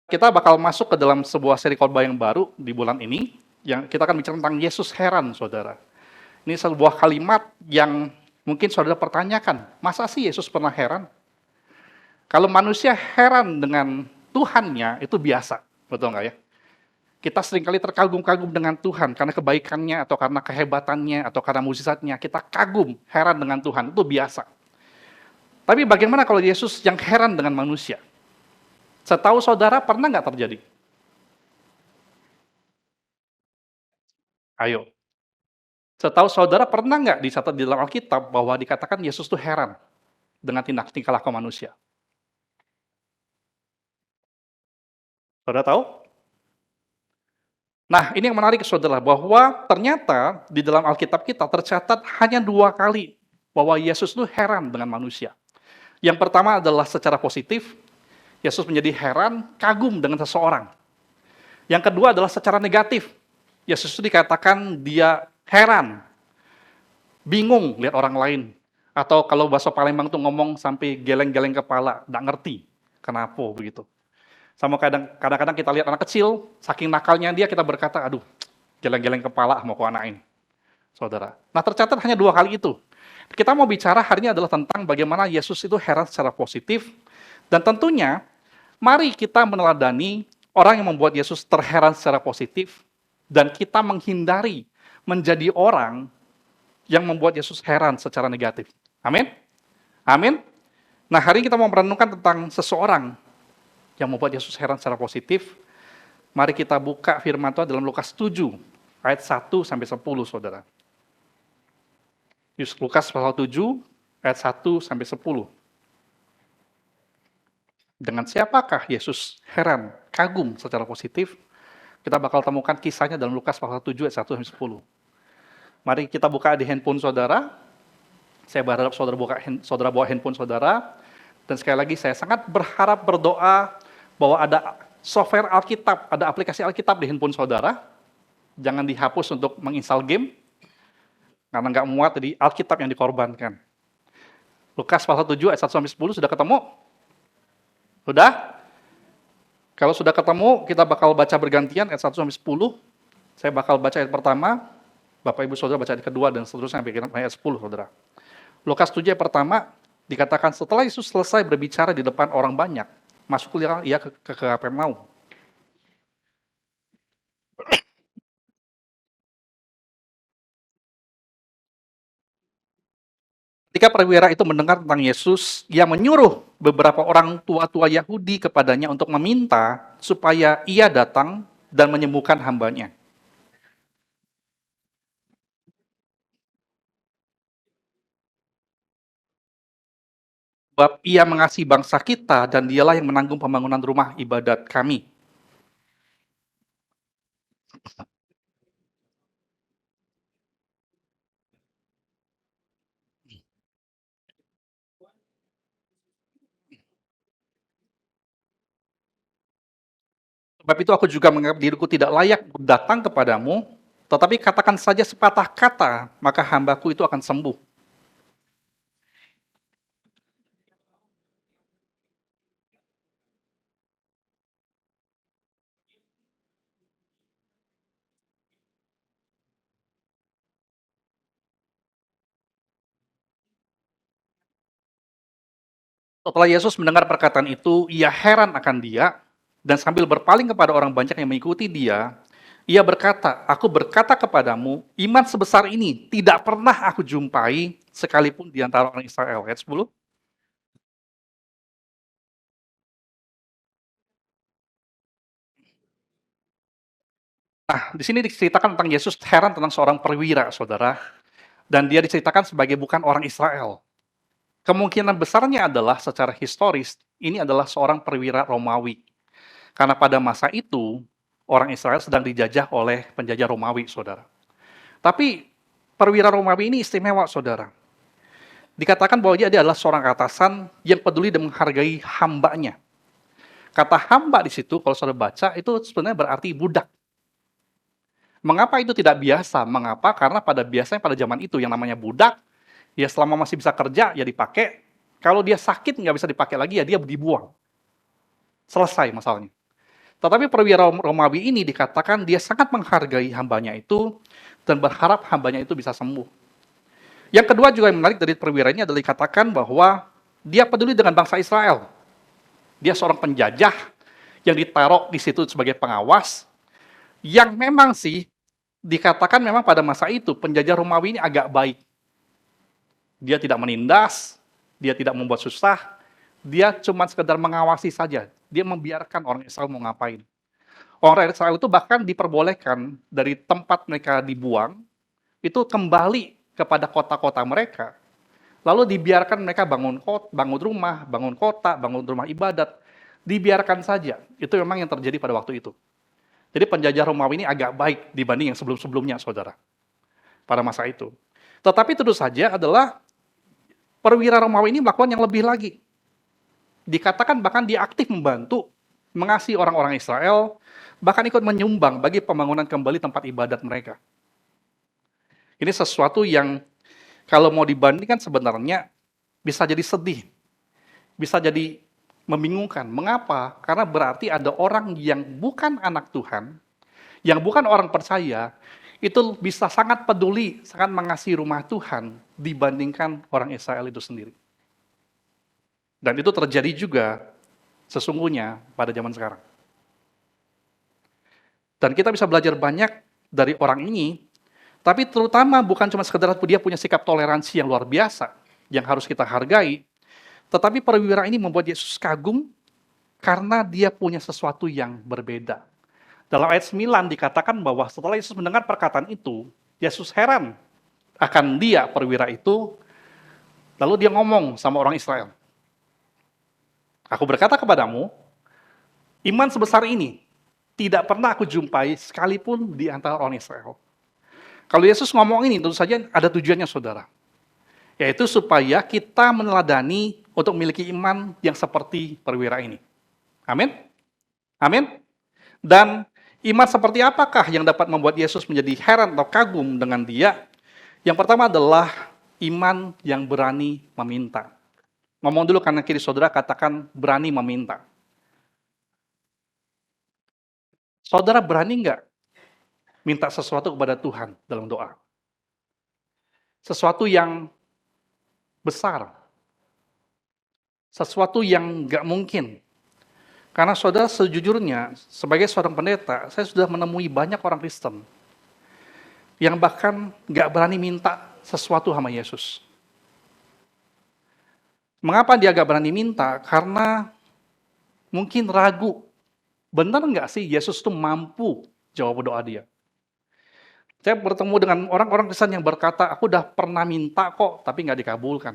Kita bakal masuk ke dalam sebuah seri khotbah yang baru di bulan ini, yang kita akan bicara tentang Yesus heran, saudara. Ini sebuah kalimat yang mungkin saudara pertanyakan, masa sih Yesus pernah heran? Kalau manusia heran dengan Tuhannya, itu biasa, betul nggak ya? Kita seringkali terkagum-kagum dengan Tuhan, karena kebaikannya, atau karena kehebatannya, atau karena mukjizatnya, kita kagum, heran dengan Tuhan, itu biasa. Tapi bagaimana kalau Yesus yang heran dengan manusia? Setahu saudara, pernah nggak terjadi? Ayo. Setahu saudara, pernah nggak dicatat di dalam Alkitab bahwa dikatakan Yesus tuh heran dengan tingkah laku manusia? Saudara tahu? Nah, ini yang menarik saudara, bahwa ternyata di dalam Alkitab kita tercatat hanya 2 kali bahwa Yesus itu heran dengan manusia. Yang pertama adalah secara positif, Yesus menjadi heran, kagum dengan seseorang. Yang kedua adalah secara negatif, Yesus itu dikatakan dia heran, bingung lihat orang lain. Atau kalau bahasa Palembang tuh ngomong sampai geleng-geleng kepala, nggak ngerti kenapa begitu. Sama kadang-kadang kita lihat anak kecil, saking nakalnya dia kita berkata, aduh, geleng-geleng kepala mau ku anain, saudara. Nah, tercatat hanya 2 kali itu. Kita mau bicara hari ini adalah tentang bagaimana Yesus itu heran secara positif, dan tentunya mari kita meneladani orang yang membuat Yesus terheran secara positif, dan kita menghindari menjadi orang yang membuat Yesus heran secara negatif. Amin? Amin? Nah, hari ini kita mau merenungkan tentang seseorang yang membuat Yesus heran secara positif. Mari kita buka firman Tuhan dalam Lukas 7, ayat 1 sampai 10, saudara. Lukas pasal 7, ayat 1 sampai 10. Dengan siapakah Yesus heran, kagum secara positif? Kita bakal temukan kisahnya dalam Lukas pasal 7, ayat 1 sampai 10. Mari kita buka di handphone saudara. Saya berharap saudara bawa handphone saudara. Dan sekali lagi saya sangat berharap berdoa bahwa ada software Alkitab, ada aplikasi Alkitab di handphone saudara. Jangan dihapus untuk menginstal game, karena nggak muat jadi Alkitab yang dikorbankan. Lukas pasal 7 ayat 1 sampai 10 sudah ketemu? Sudah? Kalau sudah ketemu, kita bakal baca bergantian ayat 1 sampai 10. Saya bakal baca ayat pertama, Bapak Ibu Saudara baca ayat kedua, dan seterusnya sampai ayat 10, saudara. Lukas 7 ayat pertama, dikatakan setelah Yesus selesai berbicara di depan orang banyak, masuklah ia ke Kapernaum. Ketika perwira itu mendengar tentang Yesus, ia menyuruh beberapa orang tua-tua Yahudi kepadanya untuk meminta supaya ia datang dan menyembuhkan hambanya. Sebab ia mengasihi bangsa kita dan dialah yang menanggung pembangunan rumah ibadat kami. Sebab itu aku juga menganggap diriku tidak layak datang kepadamu, tetapi katakan saja sepatah kata, maka hambaku itu akan sembuh. Setelah Yesus mendengar perkataan itu, ia heran akan dia, dan sambil berpaling kepada orang banyak yang mengikuti dia, ia berkata, aku berkata kepadamu, iman sebesar ini tidak pernah aku jumpai, sekalipun di antara orang Israel. Ayat 10. Nah, di sini diceritakan tentang Yesus heran tentang seorang perwira, saudara, dan dia diceritakan sebagai bukan orang Israel. Kemungkinan besarnya adalah secara historis, ini adalah seorang perwira Romawi. Karena pada masa itu, orang Israel sedang dijajah oleh penjajah Romawi, saudara. Tapi perwira Romawi ini istimewa, saudara. Dikatakan bahwa dia adalah seorang atasan yang peduli dan menghargai hambanya. Kata hamba di situ, kalau saudara baca, itu sebenarnya berarti budak. Mengapa itu tidak biasa? Mengapa? Karena biasanya pada zaman itu yang namanya budak, ya selama masih bisa kerja, ya dipakai. Kalau dia sakit, nggak bisa dipakai lagi, ya dia dibuang. Selesai masalahnya. Tetapi perwira Romawi ini dikatakan dia sangat menghargai hambanya itu dan berharap hambanya itu bisa sembuh. Yang kedua juga yang menarik dari perwira ini adalah dikatakan bahwa dia peduli dengan bangsa Israel. Dia seorang penjajah yang ditaruh di situ sebagai pengawas, yang memang sih dikatakan memang pada masa itu penjajah Romawi ini agak baik. Dia tidak menindas, dia tidak membuat susah, dia cuma sekedar mengawasi saja. Dia membiarkan orang Israel mau ngapain. Orang Israel itu bahkan diperbolehkan dari tempat mereka dibuang, itu kembali kepada kota-kota mereka. Lalu dibiarkan mereka bangun rumah, bangun kota, bangun rumah ibadat. Dibiarkan saja. Itu memang yang terjadi pada waktu itu. Jadi penjajah Romawi ini agak baik dibanding yang sebelum-sebelumnya, saudara. Pada masa itu. Tetapi tentu saja adalah perwira Romawi ini melakukan yang lebih lagi. Dikatakan bahkan dia aktif membantu, mengasihi orang-orang Israel, bahkan ikut menyumbang bagi pembangunan kembali tempat ibadat mereka. Ini sesuatu yang kalau mau dibandingkan sebenarnya bisa jadi sedih, bisa jadi membingungkan. Mengapa? Karena berarti ada orang yang bukan anak Tuhan, yang bukan orang percaya, itu bisa sangat peduli, sangat mengasihi rumah Tuhan dibandingkan orang Israel itu sendiri. Dan itu terjadi juga sesungguhnya pada zaman sekarang. Dan kita bisa belajar banyak dari orang ini, tapi terutama bukan cuma sekedar dia punya sikap toleransi yang luar biasa, yang harus kita hargai, tetapi perwira ini membuat Yesus kagum karena dia punya sesuatu yang berbeda. Dalam ayat 9 dikatakan bahwa setelah Yesus mendengar perkataan itu, Yesus heran akan dia, perwira itu, lalu dia ngomong sama orang Israel. Aku berkata kepadamu, iman sebesar ini tidak pernah aku jumpai sekalipun di antara orang Israel. Kalau Yesus ngomong ini, tentu saja ada tujuannya, saudara. Yaitu supaya kita meneladani untuk memiliki iman yang seperti perwira ini. Amin? Amin? Dan iman seperti apakah yang dapat membuat Yesus menjadi heran atau kagum dengan dia? Yang pertama adalah iman yang berani meminta. Ngomong dulu kanan kiri saudara, katakan berani meminta. Saudara berani nggak minta sesuatu kepada Tuhan dalam doa? Sesuatu yang besar. Sesuatu yang nggak mungkin. Karena saudara sejujurnya, sebagai seorang pendeta, saya sudah menemui banyak orang Kristen yang bahkan nggak berani minta sesuatu sama Yesus. Mengapa dia nggak berani minta? Karena mungkin ragu. Benar nggak sih Yesus itu mampu jawab doa dia? Saya bertemu dengan orang-orang Kristen yang berkata, aku udah pernah minta kok, tapi nggak dikabulkan.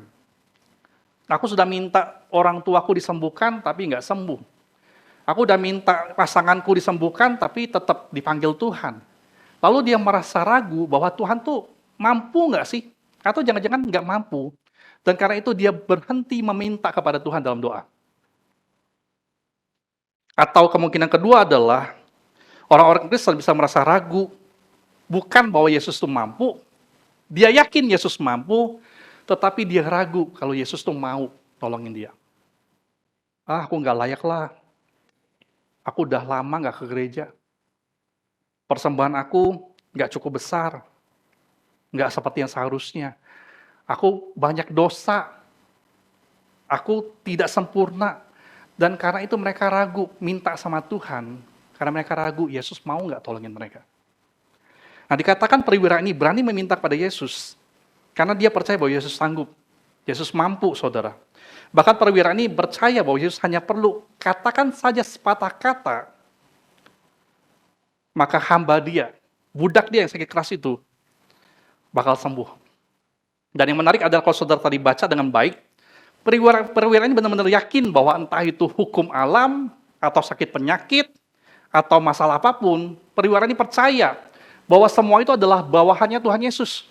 Aku sudah minta orang tuaku disembuhkan, tapi nggak sembuh. Aku udah minta pasanganku disembuhkan, tapi tetap dipanggil Tuhan. Lalu dia merasa ragu bahwa Tuhan tuh mampu nggak sih? Atau jangan-jangan nggak mampu. Dan karena itu dia berhenti meminta kepada Tuhan dalam doa. Atau kemungkinan kedua adalah orang-orang Kristen bisa merasa ragu, bukan bahwa Yesus itu mampu, dia yakin Yesus mampu, tetapi dia ragu kalau Yesus itu mau tolongin dia. Aku nggak layak lah, aku udah lama nggak ke gereja, persembahan aku nggak cukup besar, nggak seperti yang seharusnya, aku banyak dosa, aku tidak sempurna, dan karena itu mereka ragu minta sama Tuhan, karena mereka ragu Yesus mau nggak tolongin mereka. Nah, dikatakan perwira ini berani meminta kepada Yesus karena dia percaya bahwa Yesus sanggup. Yesus mampu, saudara. Bahkan perwira ini percaya bahwa Yesus hanya perlu katakan saja sepatah kata, maka hamba dia, budak dia yang sakit keras itu, bakal sembuh. Dan yang menarik adalah kalau saudara tadi baca dengan baik, perwira ini benar-benar yakin bahwa entah itu hukum alam, atau sakit penyakit, atau masalah apapun, perwira ini percaya bahwa semua itu adalah bawahannya Tuhan Yesus.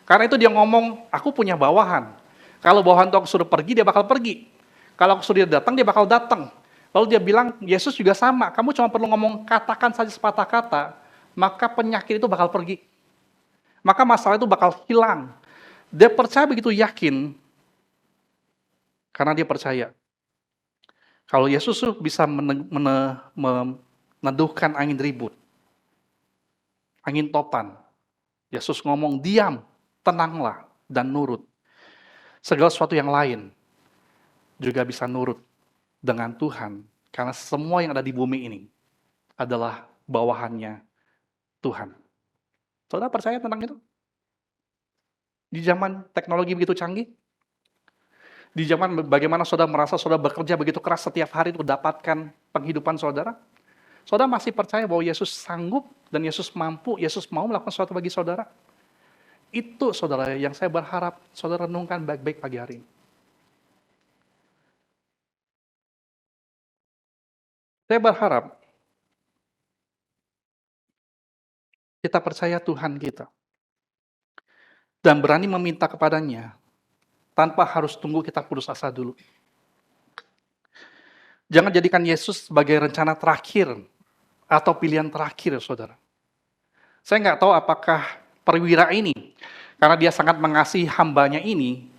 Karena itu dia ngomong, aku punya bawahan. Kalau bawahan itu aku suruh pergi, dia bakal pergi. Kalau aku suruh dia datang, dia bakal datang. Lalu dia bilang, Yesus juga sama, kamu cuma perlu ngomong katakan saja sepatah kata, maka penyakit itu bakal pergi. Maka masalah itu bakal hilang. Dia percaya begitu yakin, karena dia percaya. Kalau Yesus tuh bisa meneduhkan angin ribut, angin topan. Yesus ngomong, diam, tenanglah, dan nurut. Segala sesuatu yang lain juga bisa nurut dengan Tuhan. Karena semua yang ada di bumi ini adalah bawahannya Tuhan. Saudara percaya tentang itu? Di zaman teknologi begitu canggih, di zaman bagaimana saudara merasa saudara bekerja begitu keras setiap hari untuk dapatkan penghidupan saudara, saudara masih percaya bahwa Yesus sanggup dan Yesus mampu, Yesus mau melakukan sesuatu bagi saudara? Itu saudara yang saya berharap saudara renungkan baik-baik pagi hari ini. Saya berharap kita percaya Tuhan kita dan berani meminta kepadanya tanpa harus tunggu kita putus asa dulu. Jangan jadikan Yesus sebagai rencana terakhir atau pilihan terakhir, saudara. Saya nggak tahu apakah perwira ini, karena dia sangat mengasihi hambanya ini,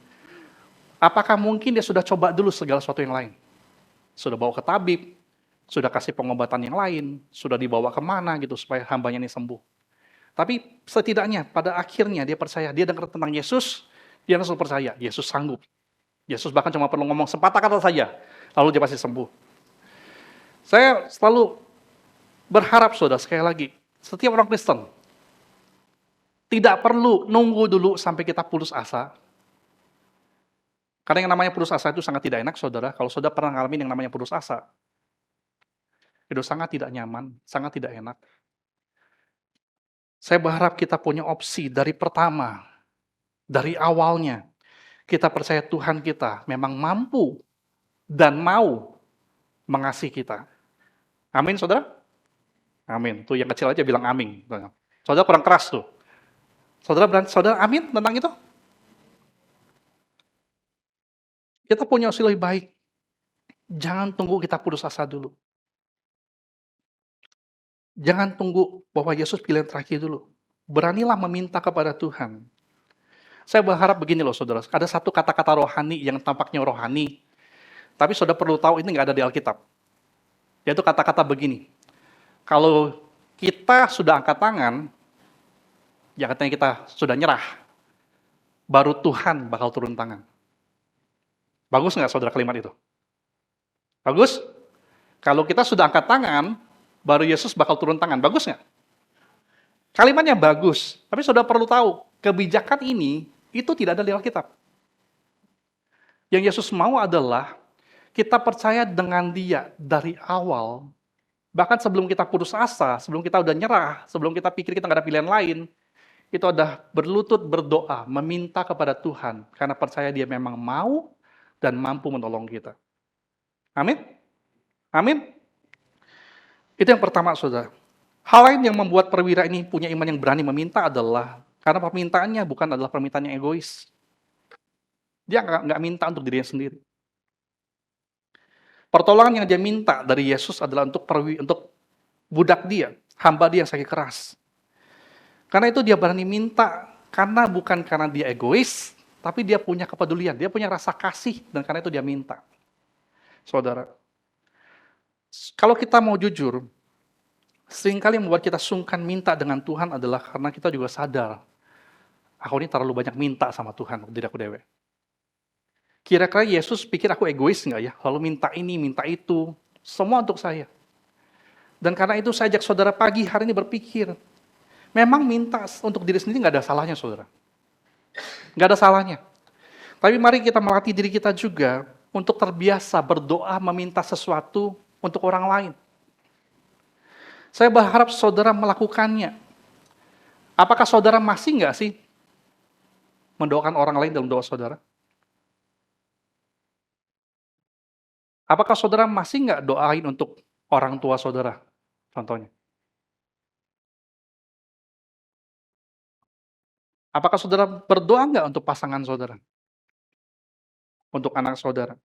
apakah mungkin dia sudah coba dulu segala sesuatu yang lain? Sudah bawa ke tabib, sudah kasih pengobatan yang lain, sudah dibawa kemana gitu supaya hambanya ini sembuh. Tapi setidaknya pada akhirnya dia percaya, dia dengar tentang Yesus, dia langsung percaya, Yesus sanggup. Yesus bahkan cuma perlu ngomong sepatah kata saja, lalu dia pasti sembuh. Saya selalu berharap, saudara, sekali lagi, setiap orang Kristen tidak perlu nunggu dulu sampai kita putus asa. Karena yang namanya putus asa itu sangat tidak enak, saudara. Kalau saudara pernah ngalamin yang namanya putus asa, itu sangat tidak nyaman, sangat tidak enak. Saya berharap kita punya opsi dari pertama, dari awalnya. Kita percaya Tuhan kita memang mampu dan mau mengasihi kita. Amin, saudara? Amin. Tuh yang kecil aja bilang amin. Saudara kurang keras tuh. Saudara amin tentang itu? Kita punya opsi lebih baik. Jangan tunggu kita putus asa dulu. Jangan tunggu bahwa Yesus pilihan terakhir dulu. Beranilah meminta kepada Tuhan. Saya berharap begini loh, saudara. Ada satu kata-kata rohani yang tampaknya rohani. Tapi saudara perlu tahu ini nggak ada di Alkitab. Yaitu kata-kata begini. Kalau kita sudah angkat tangan, ya katanya kita sudah nyerah, baru Tuhan bakal turun tangan. Bagus nggak saudara kalimat itu? Bagus? Kalau kita sudah angkat tangan, baru Yesus bakal turun tangan. Bagus nggak? Kalimatnya bagus, tapi saudara perlu tahu, kebijakan ini itu tidak ada di Alkitab. Yang Yesus mau adalah kita percaya dengan Dia dari awal. Bahkan sebelum kita putus asa, sebelum kita udah nyerah, sebelum kita pikir kita nggak ada pilihan lain, itu ada berlutut berdoa, meminta kepada Tuhan, karena percaya Dia memang mau dan mampu menolong kita. Amin? Amin? Itu yang pertama, saudara. Hal lain yang membuat perwira ini punya iman yang berani meminta adalah, karena permintaannya bukan adalah permintaan yang egois. Dia nggak minta untuk dirinya sendiri. Pertolongan yang dia minta dari Yesus adalah untuk budak dia, hamba dia yang sakit keras. Karena itu dia berani minta, karena bukan karena dia egois, tapi dia punya kepedulian, dia punya rasa kasih, dan karena itu dia minta. Saudara, kalau kita mau jujur, seringkali yang membuat kita sungkan minta dengan Tuhan adalah karena kita juga sadar, aku ini terlalu banyak minta sama Tuhan, diri aku dewe. Kira-kira Yesus pikir aku egois nggak ya? Lalu minta ini, minta itu, semua untuk saya. Dan karena itu saya ajak saudara pagi hari ini berpikir, memang minta untuk diri sendiri nggak ada salahnya, saudara. Nggak ada salahnya. Tapi mari kita melatih diri kita juga untuk terbiasa berdoa meminta sesuatu untuk orang lain. Saya berharap saudara melakukannya. Apakah saudara masih nggak sih mendoakan orang lain dalam doa saudara? Apakah saudara masih nggak doain untuk orang tua saudara, contohnya? Apakah saudara berdoa nggak untuk pasangan saudara? Untuk anak saudara?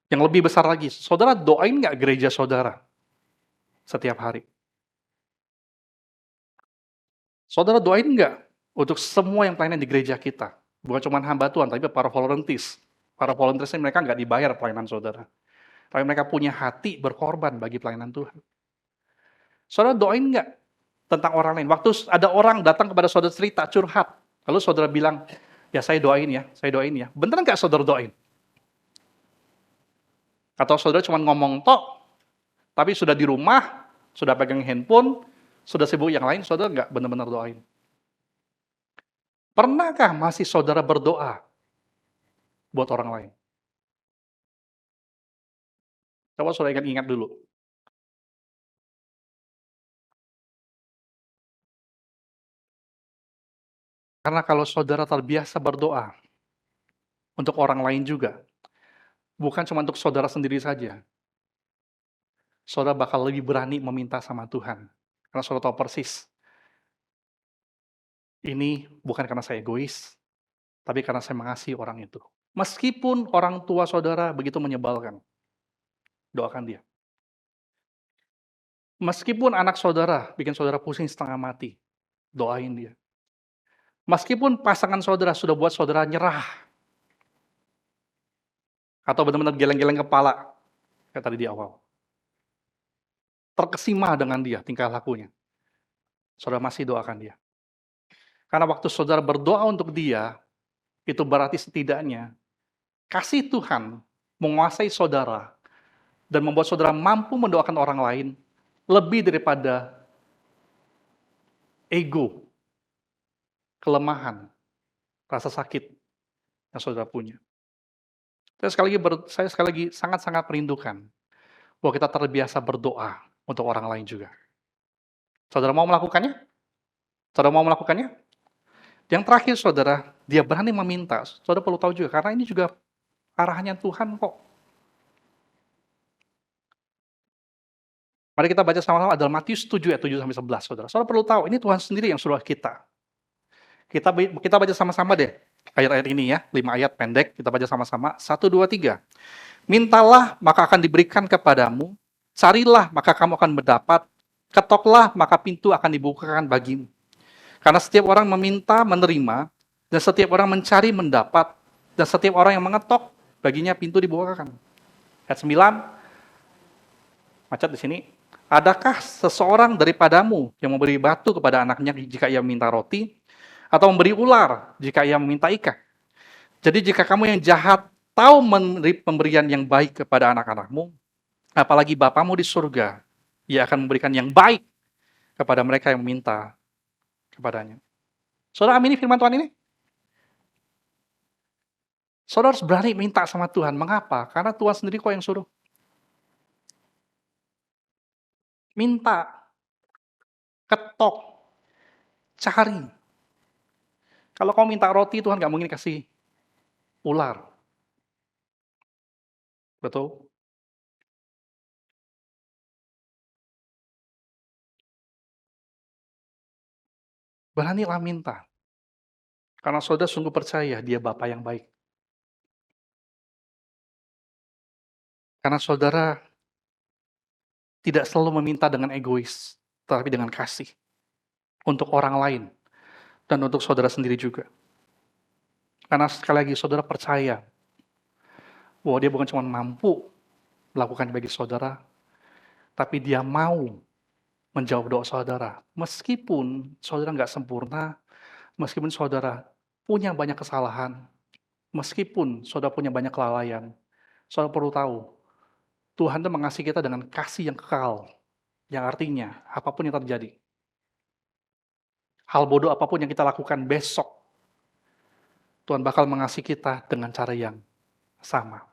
Yang lebih besar lagi, saudara doain nggak gereja saudara setiap hari? Saudara doain nggak untuk semua yang pelayanan di gereja kita? Bukan cuma hamba Tuhan, tapi para volunteers. Para volunteers ini mereka nggak dibayar pelayanan saudara. Tapi mereka punya hati berkorban bagi pelayanan Tuhan. Saudara doain nggak tentang orang lain? Waktu ada orang datang kepada saudara cerita, curhat. Lalu saudara bilang, ya saya doain ya, saya doain ya. Beneran nggak saudara doain? Atau saudara cuma ngomong tok, tapi sudah di rumah, sudah pegang handphone, sudah sibuk yang lain, saudara nggak benar-benar doain? Pernahkah masih saudara berdoa buat orang lain? Coba saudara ingat-ingat dulu. Karena kalau saudara terbiasa berdoa untuk orang lain juga, bukan cuma untuk saudara sendiri saja, saudara bakal lebih berani meminta sama Tuhan. Karena saudara tahu persis, ini bukan karena saya egois, tapi karena saya mengasihi orang itu. Meskipun orang tua saudara begitu menyebalkan, doakan dia. Meskipun anak saudara bikin saudara pusing setengah mati, doain dia. Meskipun pasangan saudara sudah buat saudara nyerah, atau benar-benar geleng-geleng kepala, kayak tadi di awal. Terkesima dengan dia, tingkah lakunya. Saudara masih doakan dia. Karena waktu saudara berdoa untuk dia, itu berarti setidaknya kasih Tuhan menguasai saudara dan membuat saudara mampu mendoakan orang lain lebih daripada ego, kelemahan, rasa sakit yang saudara punya. Saya sekali lagi sangat-sangat merindukan bahwa kita terbiasa berdoa untuk orang lain juga. Saudara mau melakukannya? Saudara mau melakukannya? Yang terakhir saudara, dia berani meminta. Saudara perlu tahu juga, karena ini juga arahannya Tuhan kok. Mari kita baca sama-sama adalah Matius 7 ayat 7-11, saudara. Saudara perlu tahu, ini Tuhan sendiri yang suruh kita. Kita baca sama-sama deh, ayat-ayat ini ya, 5 ayat pendek, kita baca sama-sama, 1, 2, 3. Mintalah, maka akan diberikan kepadamu, carilah, maka kamu akan mendapat, ketoklah, maka pintu akan dibukakan bagimu. Karena setiap orang meminta, menerima, dan setiap orang mencari, mendapat, dan setiap orang yang mengetok, baginya pintu dibukakan. Ayat 9, macet di sini. Adakah seseorang daripadamu yang memberi batu kepada anaknya jika ia meminta roti, atau memberi ular jika ia meminta ikan? Jadi jika kamu yang jahat tahu memberi pemberian yang baik kepada anak-anakmu, apalagi Bapamu di surga, ia akan memberikan yang baik kepada mereka yang meminta kepadanya. Saudara amini firman Tuhan ini? Saudara harus berani minta sama Tuhan. Mengapa? Karena Tuhan sendiri kok yang suruh. Minta, ketok, cari. Kalau kau minta roti, Tuhan gak mungkin kasih ular. Betul? Beranilah minta. Karena saudara sungguh percaya dia Bapa yang baik. Karena saudara tidak selalu meminta dengan egois, tetapi dengan kasih. Untuk orang lain. Dan untuk saudara sendiri juga. Karena sekali lagi saudara percaya bahwa dia bukan cuma mampu melakukan bagi saudara, tapi dia mau menjawab doa saudara. Meskipun saudara nggak sempurna, meskipun saudara punya banyak kesalahan, meskipun saudara punya banyak kelalaian, saudara perlu tahu, Tuhan itu mengasihi kita dengan kasih yang kekal, yang artinya apapun yang terjadi, hal bodoh apapun yang kita lakukan besok, Tuhan bakal mengasihi kita dengan cara yang sama.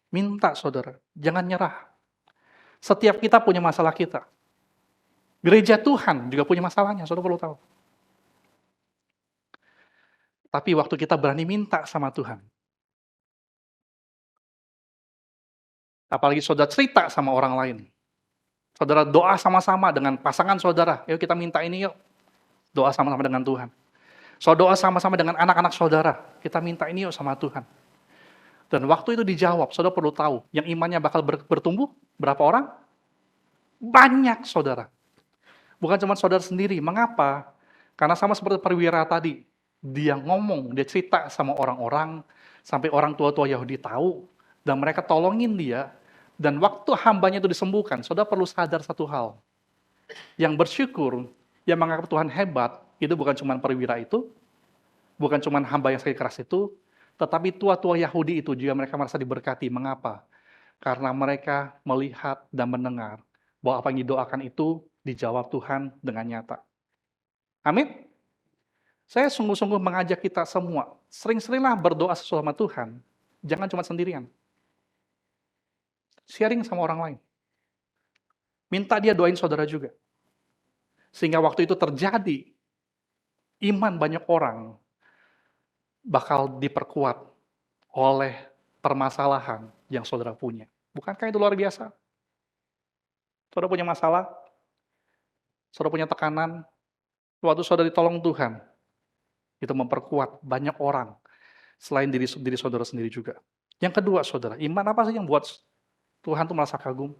Minta saudara, jangan nyerah. Setiap kita punya masalah kita. Gereja Tuhan juga punya masalahnya, saudara perlu tahu. Tapi waktu kita berani minta sama Tuhan, apalagi saudara cerita sama orang lain, saudara doa sama-sama dengan pasangan saudara, yuk kita minta ini yuk, doa sama-sama dengan Tuhan. Saudara doa sama-sama dengan anak-anak saudara, kita minta ini yuk sama Tuhan. Dan waktu itu dijawab, saudara perlu tahu, yang imannya bakal bertumbuh, berapa orang? Banyak saudara. Bukan cuma saudara sendiri, mengapa? Karena sama seperti perwira tadi, dia ngomong, dia cerita sama orang-orang, sampai orang tua-tua Yahudi tahu, dan mereka tolongin dia, dan waktu hambanya itu disembuhkan, saudara perlu sadar satu hal. Yang bersyukur, yang menganggap Tuhan hebat, itu bukan cuma perwira itu, bukan cuma hamba yang sakit keras itu, tetapi tua-tua Yahudi itu juga mereka merasa diberkati. Mengapa? Karena mereka melihat dan mendengar bahwa apa yang didoakan itu dijawab Tuhan dengan nyata. Amin. Saya sungguh-sungguh mengajak kita semua, sering-seringlah berdoa sesuai sama Tuhan, jangan cuma sendirian. Sharing sama orang lain. Minta dia doain saudara juga. Sehingga waktu itu terjadi, iman banyak orang bakal diperkuat oleh permasalahan yang saudara punya. Bukankah itu luar biasa? Saudara punya masalah, saudara punya tekanan, waktu saudara ditolong Tuhan, itu memperkuat banyak orang selain diri saudara sendiri juga. Yang kedua, saudara, iman apa sih yang buat Tuhan tuh merasa kagum?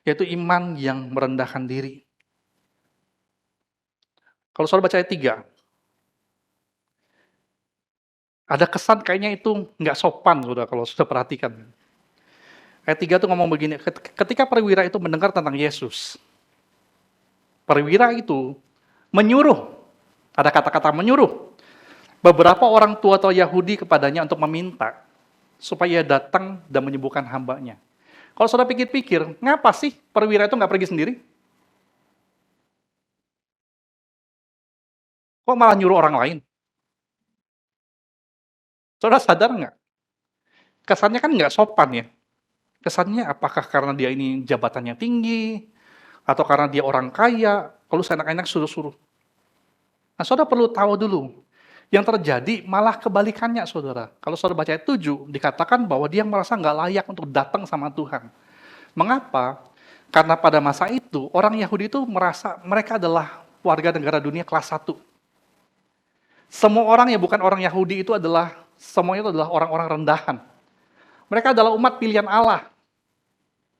Yaitu iman yang merendahkan diri. Kalau saudara baca ayat 3, ada kesan kayaknya itu nggak sopan, saudara, kalau sudah perhatikan. Ayat 3 tuh ngomong begini, ketika perwira itu mendengar tentang Yesus, perwira itu menyuruh, ada kata-kata menyuruh, beberapa orang tua atau Yahudi kepadanya untuk meminta supaya datang dan menyembuhkan hambanya. Kalau saudara pikir-pikir, ngapa sih perwira itu nggak pergi sendiri? Kok malah nyuruh orang lain? Saudara sadar nggak? Kesannya kan nggak sopan ya. Kesannya apakah karena dia ini jabatannya tinggi, atau karena dia orang kaya, kalau seenak-enak suruh-suruh. Nah, saudara perlu tahu dulu, yang terjadi malah kebalikannya, saudara. Kalau saudara baca ayat 7, dikatakan bahwa dia merasa nggak layak untuk datang sama Tuhan. Mengapa? Karena pada masa itu, orang Yahudi itu merasa mereka adalah warga negara dunia kelas 1. Semua orang yang bukan orang Yahudi itu semuanya itu adalah orang-orang rendahan. Mereka adalah umat pilihan Allah,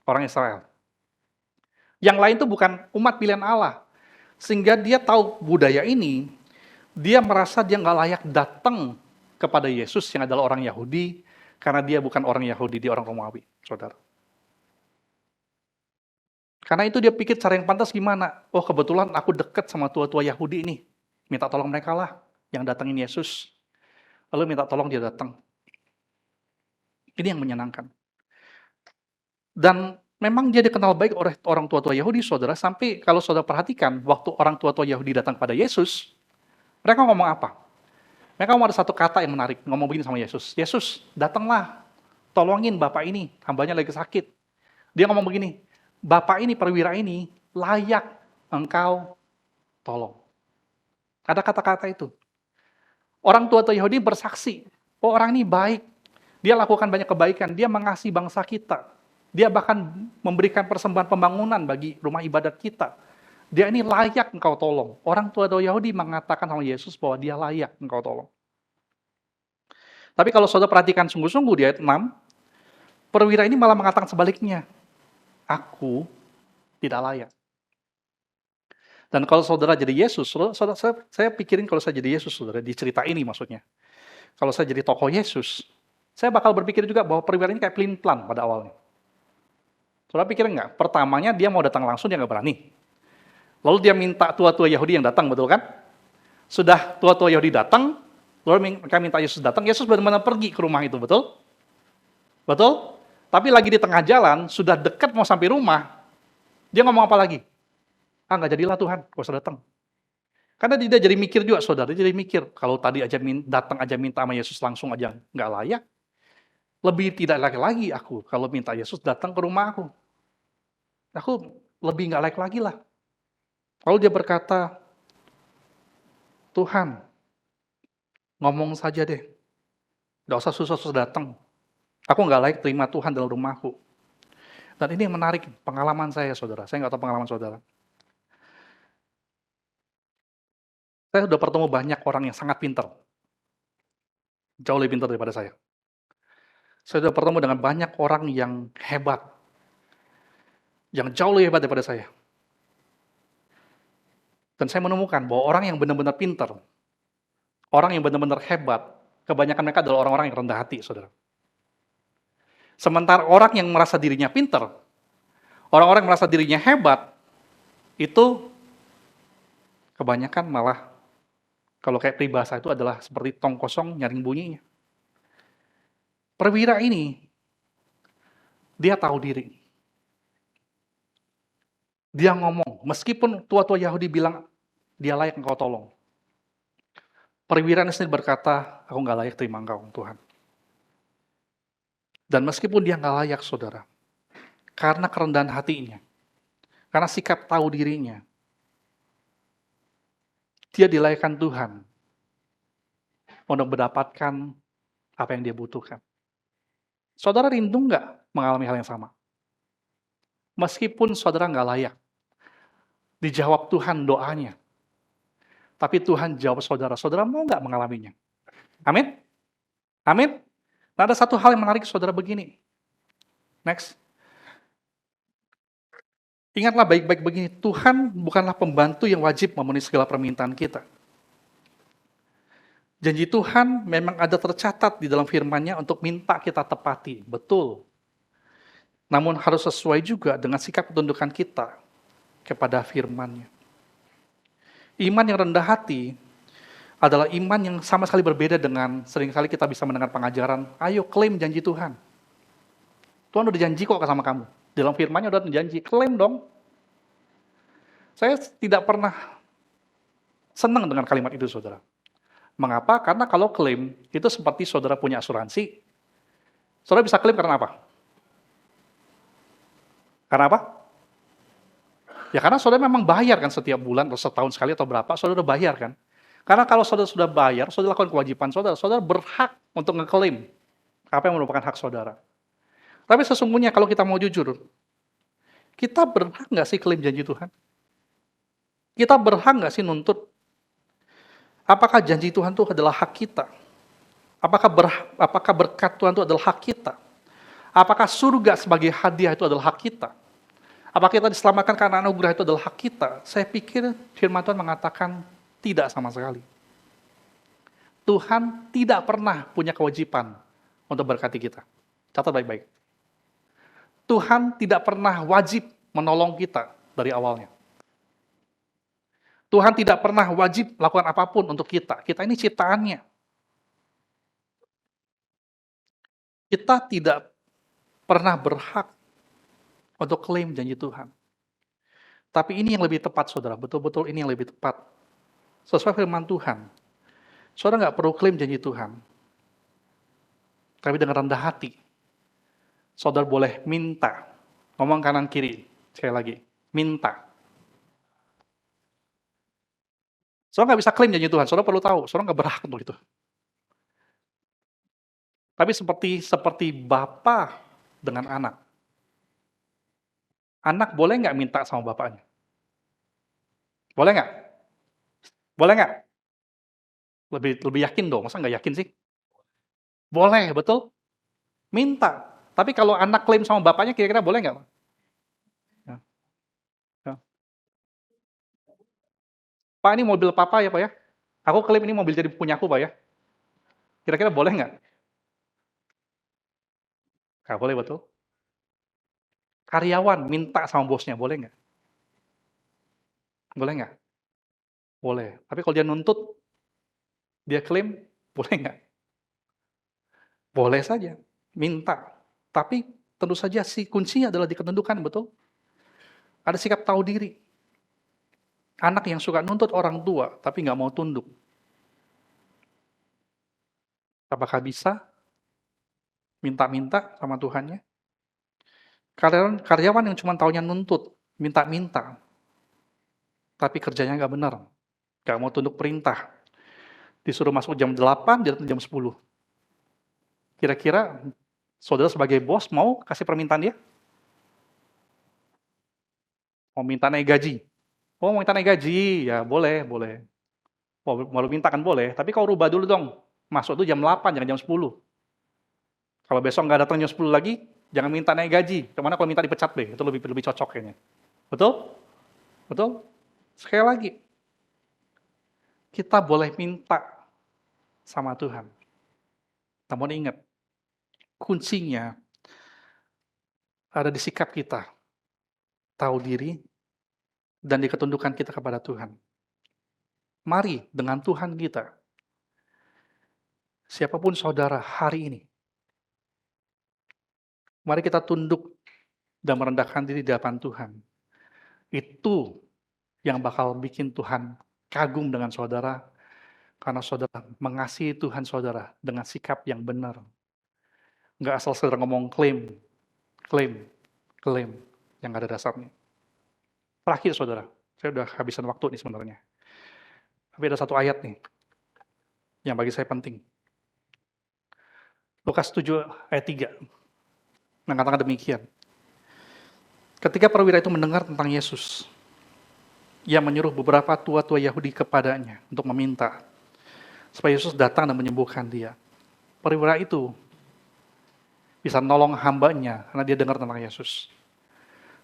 orang Israel. Yang lain itu bukan umat pilihan Allah. Sehingga dia tahu budaya ini, dia merasa dia nggak layak datang kepada Yesus yang adalah orang Yahudi, karena dia bukan orang Yahudi, dia orang Romawi, saudara. Karena itu dia pikir cara yang pantas gimana? Oh, kebetulan aku dekat sama tua-tua Yahudi ini. Minta tolong mereka lah yang datangin Yesus. Lalu minta tolong dia datang. Ini yang menyenangkan. Dan memang dia dikenal baik oleh orang tua-tua Yahudi, saudara. Sampai kalau saudara perhatikan, waktu orang tua-tua Yahudi datang pada Yesus, mereka ngomong apa? Mereka ngomong ada satu kata yang menarik, ngomong begini sama Yesus. Yesus, datanglah, tolongin bapak ini, hambanya lagi sakit. Dia ngomong begini, bapak ini, perwira ini, layak engkau tolong. Ada kata-kata itu. Orang tua-tua Yahudi bersaksi, oh orang ini baik, dia lakukan banyak kebaikan, dia mengasihi bangsa kita. Dia bahkan memberikan persembahan pembangunan bagi rumah ibadat kita. Dia ini layak engkau tolong. Orang tua-tua Yahudi mengatakan sama Yesus bahwa dia layak engkau tolong. Tapi kalau saudara perhatikan sungguh-sungguh di ayat 6, perwira ini malah mengatakan sebaliknya. Aku tidak layak. Dan kalau saudara jadi Yesus, saya pikirin kalau saya jadi Yesus, saudara, di cerita ini maksudnya. Kalau saya jadi tokoh Yesus, saya bakal berpikir juga bahwa perwira ini kayak pelin-pelan pada awalnya. Saudara pikir nggak? Pertamanya dia mau datang langsung, dia nggak berani. Lalu dia minta tua-tua Yahudi yang datang, betul kan? Sudah tua-tua Yahudi datang, lalu mereka minta Yesus datang, Yesus benar-benar pergi ke rumah itu, betul? Betul? Tapi lagi di tengah jalan, sudah dekat mau sampai rumah, dia ngomong apa lagi? Nggak jadilah Tuhan, gak usah datang. Karena dia jadi mikir juga, saudara, dia jadi mikir, kalau tadi aja datang aja minta sama Yesus langsung aja nggak layak, lebih tidak layak lagi aku kalau minta Yesus datang ke rumah aku. Aku lebih nggak layak lagi lah. Lalu dia berkata, Tuhan, ngomong saja deh, nggak usah susah-susah datang. Aku nggak layak terima Tuhan dalam rumahku. Dan ini yang menarik, pengalaman saya, saudara. Saya nggak tahu pengalaman saudara. Saya sudah bertemu banyak orang yang sangat pintar. Jauh lebih pintar daripada saya. Saya sudah bertemu dengan banyak orang yang hebat. Yang jauh lebih hebat daripada saya. Dan saya menemukan bahwa orang yang benar-benar pintar, orang yang benar-benar hebat, kebanyakan mereka adalah orang-orang yang rendah hati, saudara. Sementara orang yang merasa dirinya pinter, orang-orang yang merasa dirinya hebat, itu kebanyakan malah kalau kayak peribahasa itu adalah seperti tong kosong nyaring bunyinya. Perwira ini, dia tahu diri. Dia ngomong, meskipun tua-tua Yahudi bilang, dia layak engkau tolong. Perwira ini sendiri berkata, aku nggak layak terima engkau, Tuhan. Dan meskipun dia nggak layak, saudara, karena kerendahan hatinya, karena sikap tahu dirinya, dia dilayakkan Tuhan untuk mendapatkan apa yang dia butuhkan. Saudara rindu nggak mengalami hal yang sama? Meskipun saudara nggak layak, dijawab Tuhan doanya, tapi Tuhan jawab saudara, saudara mau nggak mengalaminya? Amin? Amin? Nah, ada satu hal yang menarik saudara begini. Next. Ingatlah baik-baik begini, Tuhan bukanlah pembantu yang wajib memenuhi segala permintaan kita. Janji Tuhan memang ada tercatat di dalam firman-Nya untuk minta kita tepati, betul. Namun harus sesuai juga dengan sikap ketundukan kita kepada firman-Nya. Iman yang rendah hati adalah iman yang sama sekali berbeda dengan seringkali kita bisa mendengar pengajaran, ayo klaim janji Tuhan. Tuhan udah janji kok sama kamu. Dalam firman-Nya udah janji, klaim dong. Saya tidak pernah senang dengan kalimat itu, saudara. Mengapa? Karena kalau klaim, itu seperti saudara punya asuransi. Saudara bisa klaim karena apa? Karena apa? Ya karena saudara memang bayar kan setiap bulan, atau setahun sekali atau berapa, saudara bayar kan. Karena kalau saudara sudah bayar, saudara lakukan kewajiban saudara, saudara berhak untuk ngeklaim apa yang merupakan hak saudara. Tapi sesungguhnya kalau kita mau jujur, kita berhak nggak sih klaim janji Tuhan? Kita berhak nggak sih nuntut? Apakah janji Tuhan itu adalah hak kita? Apakah berkat Tuhan itu adalah hak kita? Apakah surga sebagai hadiah itu adalah hak kita? Apakah kita diselamatkan karena anugerah itu adalah hak kita? Saya pikir firman Tuhan mengatakan tidak sama sekali. Tuhan tidak pernah punya kewajiban untuk berkati kita. Catat baik-baik. Tuhan tidak pernah wajib menolong kita dari awalnya. Tuhan tidak pernah wajib melakukan apapun untuk kita. Kita ini ciptaannya. Kita tidak pernah berhak untuk klaim janji Tuhan. Tapi ini yang lebih tepat, saudara. Betul-betul ini yang lebih tepat. Sesuai firman Tuhan. Saudara nggak perlu klaim janji Tuhan. Tapi dengan rendah hati. Saudara boleh minta. Ngomong kanan kiri. Sekali lagi. Minta. Saudara nggak bisa klaim janji Tuhan. Saudara perlu tahu. Saudara nggak berhak untuk itu. Tapi seperti Bapa dengan anak. Anak boleh nggak minta sama bapaknya? Boleh nggak? Boleh nggak? Lebih yakin dong, masa nggak yakin sih? Boleh, betul? Minta. Tapi kalau anak klaim sama bapaknya, kira-kira boleh nggak? Ya, ya. Pak, ini mobil papa ya, Pak ya? Aku klaim ini mobil jadi punya aku, Pak ya? Kira-kira boleh nggak? Nggak boleh, betul? Karyawan minta sama bosnya, boleh nggak? Boleh nggak? Boleh. Tapi kalau dia nuntut, dia klaim, boleh nggak? Boleh saja, minta. Tapi tentu saja si kuncinya adalah di ketundukan, betul? Ada sikap tahu diri. Anak yang suka nuntut orang tua, tapi nggak mau tunduk. Apakah bisa minta-minta sama Tuhannya? Karyawan yang cuma taunya nuntut, minta-minta, tapi kerjanya nggak benar, nggak mau tunduk perintah. Disuruh masuk jam 8, dia datang jam 10. Kira-kira saudara sebagai bos mau kasih permintaan dia? Mau minta naik gaji? Oh, mau minta naik gaji, ya boleh, boleh. Mau minta kan boleh, tapi kau rubah dulu dong. Masuk tuh jam 8, jangan jam 10. Kalau besok nggak datang jam 10 lagi, jangan minta naik gaji. Kemana kalau minta dipecat deh, itu lebih cocok kayaknya. Betul? Betul? Sekali lagi, kita boleh minta sama Tuhan. Namun ingat, kuncinya ada di sikap kita, tahu diri, dan di ketundukan kita kepada Tuhan. Mari dengan Tuhan kita, siapapun saudara hari ini, mari kita tunduk dan merendahkan diri di hadapan Tuhan. Itu yang bakal bikin Tuhan kagum dengan saudara, karena saudara mengasihi Tuhan saudara dengan sikap yang benar. Nggak asal saudara ngomong klaim, klaim, klaim, yang nggak ada dasarnya. Terakhir saudara, saya udah habisan waktu nih sebenarnya. Tapi ada satu ayat nih, yang bagi saya penting. Lukas 7 ayat 3, mengatakan demikian. Ketika perwira itu mendengar tentang Yesus, ia menyuruh beberapa tua-tua Yahudi kepadanya untuk meminta supaya Yesus datang dan menyembuhkan dia. Perwira itu bisa nolong hambanya karena dia dengar tentang Yesus.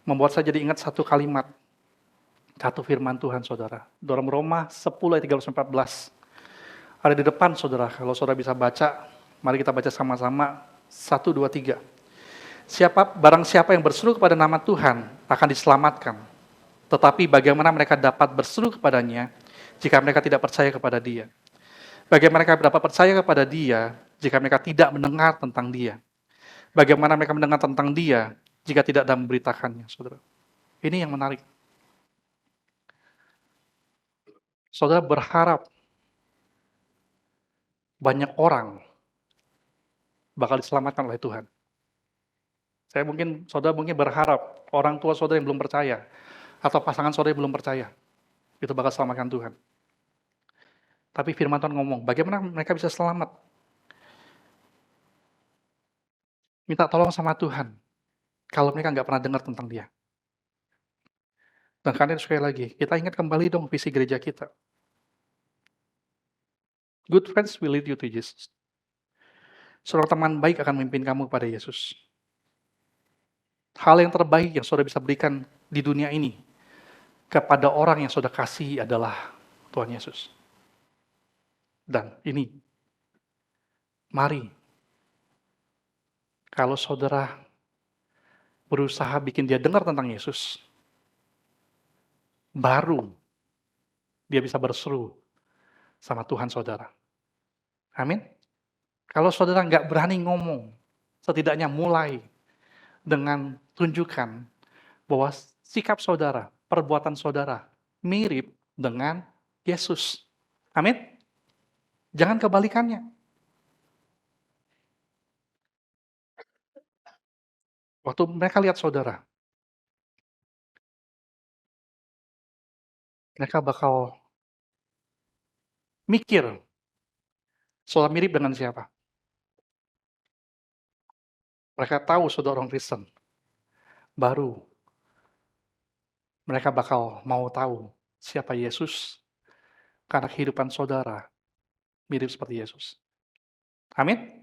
Membuat saya jadi ingat satu kalimat, satu firman Tuhan saudara. Dalam Roma 10 ayat 13-14. Ada di depan saudara, kalau saudara bisa baca, mari kita baca sama-sama. 1, 2, 3. Barang siapa yang berseru kepada nama Tuhan akan diselamatkan. Tetapi bagaimana mereka dapat berseru kepadanya jika mereka tidak percaya kepada dia? Bagaimana mereka dapat percaya kepada dia jika mereka tidak mendengar tentang dia? Bagaimana mereka mendengar tentang dia jika tidak ada memberitakannya, saudara? Ini yang menarik. Saudara berharap banyak orang bakal diselamatkan oleh Tuhan. Saudara mungkin berharap orang tua saudara yang belum percaya, atau pasangan saudara yang belum percaya, itu bakal selamatkan Tuhan. Tapi firman Tuhan ngomong, bagaimana mereka bisa selamat? Minta tolong sama Tuhan, kalau mereka nggak pernah dengar tentang dia. Dan karena itu sekali lagi, kita ingat kembali dong visi gereja kita. Good friends will lead you to Jesus. Seorang teman baik akan memimpin kamu kepada Yesus. Hal yang terbaik yang saudara bisa berikan di dunia ini kepada orang yang saudara kasihi adalah Tuhan Yesus. Dan ini, mari, kalau saudara berusaha bikin dia dengar tentang Yesus, baru dia bisa berseru sama Tuhan saudara. Amin. Kalau saudara nggak berani ngomong, setidaknya mulai dengan tunjukkan bahwa sikap saudara, perbuatan saudara mirip dengan Yesus. Amin. Jangan kebalikannya. Waktu mereka lihat saudara, mereka bakal mikir, saudara mirip dengan siapa. Mereka tahu saudara orang Kristen. Baru mereka bakal mau tahu siapa Yesus, karena kehidupan saudara mirip seperti Yesus. Amin.